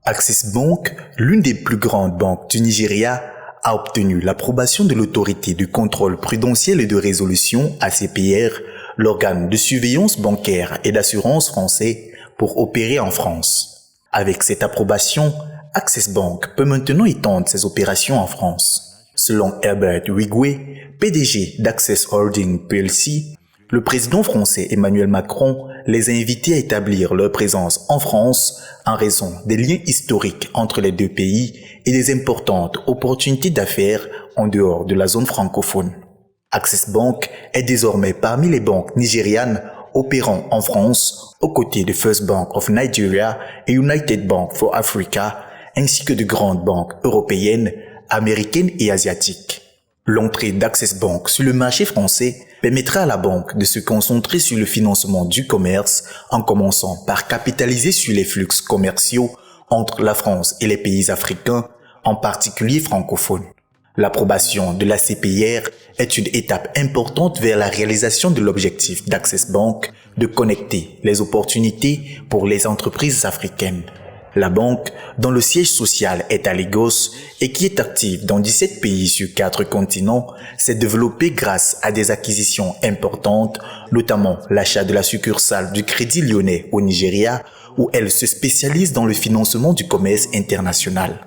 Access Bank, l'une des plus grandes banques du Nigeria, a obtenu l'approbation de l'autorité de contrôle prudentiel et de résolution ACPR, l'organe de surveillance bancaire et d'assurance français, pour opérer en France. Avec cette approbation, Access Bank peut maintenant étendre ses opérations en France. Selon Herbert Wigwe, PDG d'Access Holding plc, le président français Emmanuel Macron les a invités à établir leur présence en France en raison des liens historiques entre les deux pays et des importantes opportunités d'affaires en dehors de la zone francophone. Access Bank est désormais parmi les banques nigérianes opérant en France aux côtés de First Bank of Nigeria et United Bank for Africa, ainsi que de grandes banques européennes, américaines et asiatiques. L'entrée d'Access Bank sur le marché français permettra à la banque de se concentrer sur le financement du commerce en commençant par capitaliser sur les flux commerciaux entre la France et les pays africains, en particulier francophones. L'approbation de la CPR est une étape importante vers la réalisation de l'objectif d'Access Bank de connecter les opportunités pour les entreprises africaines. La banque, dont le siège social est à Lagos et qui est active dans 17 pays sur 4 continents, s'est développée grâce à des acquisitions importantes, notamment l'achat de la succursale du Crédit Lyonnais au Nigeria, où elle se spécialise dans le financement du commerce international.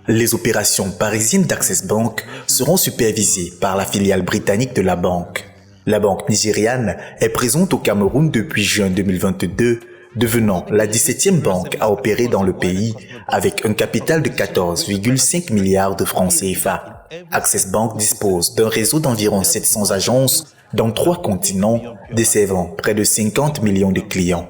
Les opérations parisiennes d'Access Bank seront supervisées par la filiale britannique de la banque. La banque nigériane est présente au Cameroun depuis juin 2022, devenant la 17e banque à opérer dans le pays avec un capital de 14,5 milliards de francs CFA. Access Bank dispose d'un réseau d'environ 700 agences dans 3 continents, desservant près de 50 millions de clients.